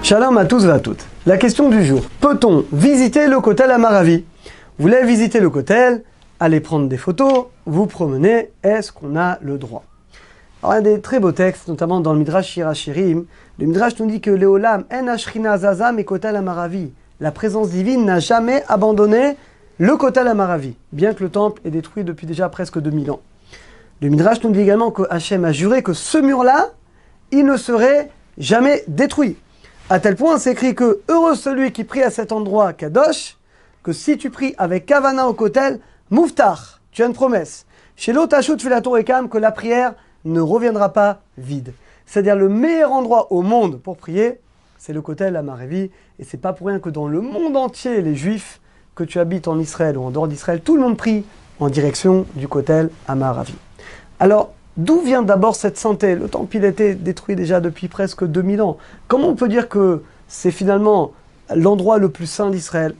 Shalom à tous et à toutes. La question du jour. Peut-on visiter le Kotel Amaravi? Vous voulez visiter le Kotel, aller prendre des photos, vous promener, est-ce qu'on a le droit? Alors il y a des très beaux textes, notamment dans le Midrash Shir HaShirim. Le Midrash nous dit que Léolam en Ashrina Zazam et Kotel Amaravi. La présence divine n'a jamais abandonné le Kotel Amaravi, bien que le temple est détruit depuis déjà presque 2000 ans. Le Midrash nous dit également que Hachem a juré que ce mur-là, il ne serait jamais détruit. À tel point, c'est écrit que heureux celui qui prie à cet endroit Kadosh, que si tu pries avec Kavana au Kotel, Mouftar, tu as une promesse. Chez l'Otashut Filator Ekam, que la prière ne reviendra pas vide. C'est-à-dire le meilleur endroit au monde pour prier, c'est le Kotel Amaravi. Et c'est pas pour rien que dans le monde entier, les Juifs, que tu habites en Israël ou en dehors d'Israël, tout le monde prie en direction du Kotel Amaravi. Alors, d'où vient d'abord cette sainteté? Le temple, il a été détruit déjà depuis presque 2000 ans. Comment on peut dire que c'est finalement l'endroit le plus saint d'Israël?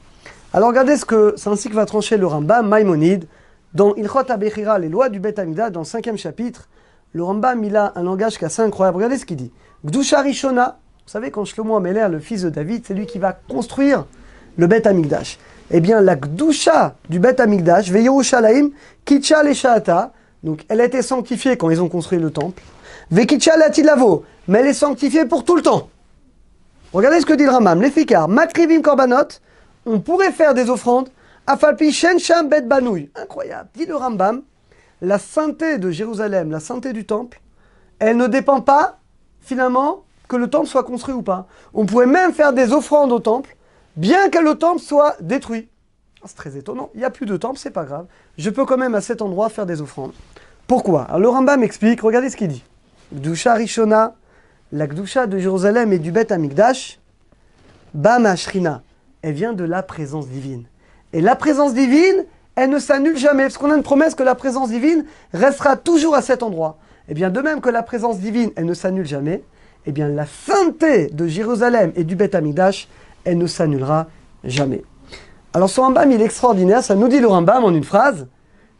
Alors regardez c'est ainsi que va trancher le Rambam Maïmonide dans Ilchot HaBechira, les lois du Beth Amikdash, dans le 5e chapitre. Le Rambam, il a un langage qui est assez incroyable. Regardez ce qu'il dit. Gdusha Rishona, vous savez, quand Shlomo Améler, le fils de David, c'est lui qui va construire le Beth Amikdash. Eh bien, la Gdusha du Beth Amikdash, Veyerushalayim, Kitcha Leshaata, donc elle a été sanctifiée quand ils ont construit le temple. Vekitcha Latilavo, mais elle est sanctifiée pour tout le temps. Regardez ce que dit le Rambam. Les Fikar, Makrivim Korbanot, on pourrait faire des offrandes. Afalpi Shen Sham Bet Banouy. Incroyable. Dit le Rambam, la sainteté de Jérusalem, la sainteté du temple, elle ne dépend pas, finalement, que le temple soit construit ou pas. On pourrait même faire des offrandes au temple, bien que le temple soit détruit. C'est très étonnant. Il n'y a plus de temple, c'est pas grave. Je peux quand même à cet endroit faire des offrandes. Pourquoi? Alors le Rambam explique, regardez ce qu'il dit. Gdusha Rishona, la Gdusha de Jérusalem et du Beth Amikdash, Bam Ashrina, elle vient de la présence divine. Et la présence divine, elle ne s'annule jamais, parce qu'on a une promesse que la présence divine restera toujours à cet endroit. Et bien de même que la présence divine, elle ne s'annule jamais, et bien la sainteté de Jérusalem et du Beth Amikdash, elle ne s'annulera jamais. Alors ce Rambam, il est extraordinaire, ça nous dit le Rambam en une phrase,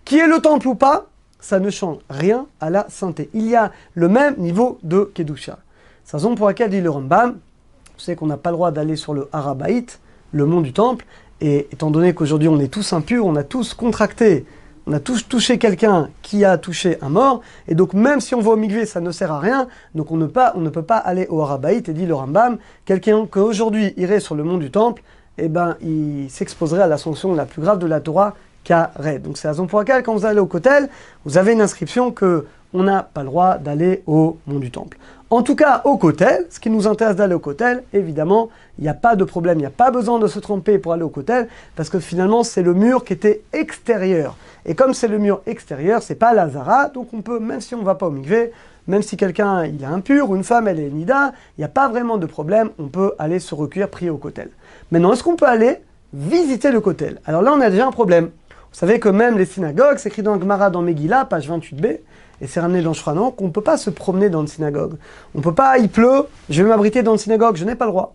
qui est le temple ou pas, ça ne change rien à la sainteté. Il y a le même niveau de Kedusha. C'est la raison pour laquelle dit le Rambam, vous savez qu'on n'a pas le droit d'aller sur le Harabaït, le mont du temple, et étant donné qu'aujourd'hui on est tous impurs, on a tous contracté, on a tous touché quelqu'un qui a touché un mort, et donc même si on va au mikvé, ça ne sert à rien, donc on ne peut pas aller au Harabaït, et dit le Rambam, quelqu'un qui aujourd'hui irait sur le mont du temple, eh ben, il s'exposerait à la sanction la plus grave de la Torah, Karet. Donc c'est la raison pour laquelle, quand vous allez au Kotel, vous avez une inscription que on n'a pas le droit d'aller au mont du temple. En tout cas, au Kotel, ce qui nous intéresse d'aller au Kotel, évidemment, il n'y a pas de problème, il n'y a pas besoin de se tromper pour aller au Kotel, parce que finalement, c'est le mur qui était extérieur. Et comme c'est le mur extérieur, c'est pas l'Azara, donc on peut, même si on ne va pas au mikvé, même si quelqu'un il est impur, ou une femme elle est nida, il n'y a pas vraiment de problème, on peut aller se recueillir, prier au Kotel. Maintenant, est-ce qu'on peut aller visiter le Kotel? Alors là, on a déjà un problème. Vous savez que même les synagogues, c'est écrit dans Gemara, dans Megillah, page 28b, et c'est ramené dans Shranan, qu'on ne peut pas se promener dans une synagogue. On ne peut pas, il pleut, je vais m'abriter dans une synagogue, je n'ai pas le droit.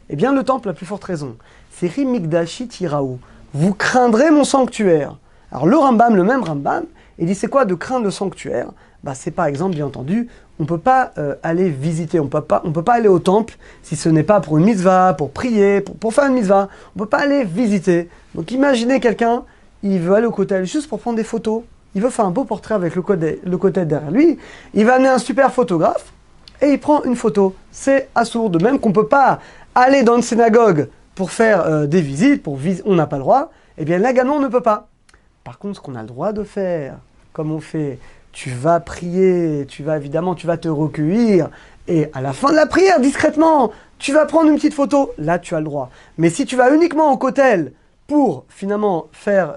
Eh bien, le temple a plus forte raison. C'est Rimigdashi Tiraou. Vous craindrez mon sanctuaire. Alors le Rambam, le même Rambam, il dit c'est quoi de craindre le sanctuaire? Bah, c'est par exemple, bien entendu, on ne peut pas aller visiter, on peut pas aller au temple si ce n'est pas pour une mitzvah, pour prier, pour faire une mitzvah. On ne peut pas aller visiter. Donc imaginez quelqu'un, il veut aller au Kotel juste pour prendre des photos. Il veut faire un beau portrait avec le Kotel derrière lui. Il va amener un super photographe et il prend une photo. C'est assourd. De même qu'on ne peut pas aller dans une synagogue pour faire des visites, on n'a pas le droit. Eh bien là également, on ne peut pas. Par contre, ce qu'on a le droit de faire, comme on fait, tu vas prier, tu vas te recueillir, et à la fin de la prière, discrètement, tu vas prendre une petite photo. Là, tu as le droit. Mais si tu vas uniquement au Kotel pour finalement faire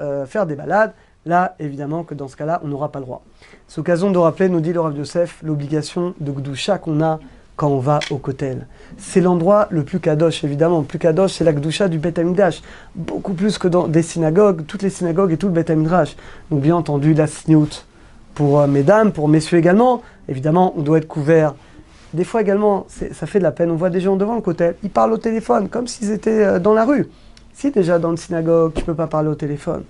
des balades, là, évidemment que dans ce cas-là, on n'aura pas le droit. C'est l'occasion de rappeler, nous dit le Rav Yosef, l'obligation de Gdusha qu'on a quand on va au Kotel. C'est l'endroit le plus kadosh, évidemment. Le plus kadosh, c'est la Gdusha du Beth Amikdash. Beaucoup plus que dans des synagogues, toutes les synagogues et tout le Beth Amikdash. Donc bien entendu, la sniout pour mesdames, pour messieurs également. Évidemment, on doit être couvert. Des fois également, ça fait de la peine. On voit des gens devant le Kotel, ils parlent au téléphone, comme s'ils étaient dans la rue. Si déjà dans une synagogue, tu ne peux pas parler au téléphone,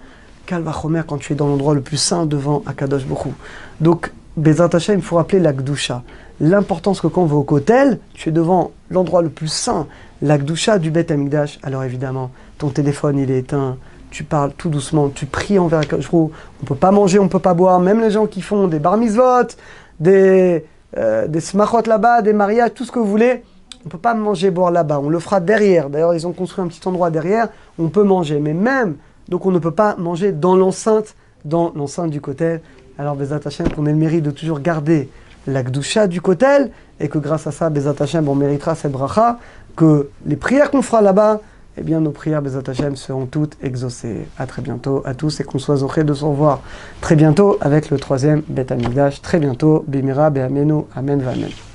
Kalvachomer quand tu es dans l'endroit le plus saint devant Akadosh Borou. Donc, Bezrat Hashem, il faut rappeler la Gdusha. L'importance que quand on va au Kotel, tu es devant l'endroit le plus saint, la Gdusha du Beth Amikdash. Alors évidemment, ton téléphone il est éteint, tu parles tout doucement, tu pries envers Akadosh Baruch Hu. On ne peut pas manger, on ne peut pas boire, même les gens qui font des bar mitzvot, des smachot là-bas, des mariages, tout ce que vous voulez, on ne peut pas manger, boire là-bas, on le fera derrière. D'ailleurs, ils ont construit un petit endroit derrière, on peut manger, mais même, donc on ne peut pas manger dans l'enceinte du kotel. Alors Bezat Hashem, qu'on ait le mérite de toujours garder la Gdusha du kotel, et que grâce à ça, Bezat Hashem, on méritera cette bracha, que les prières qu'on fera là-bas, eh bien nos prières Bezat Hashem seront toutes exaucées. À très bientôt à tous, et qu'on soit zoché de se revoir très bientôt avec le 3e Beth Amikdash. Très bientôt, Bimira, Be'amenu, Amen, V'Amen.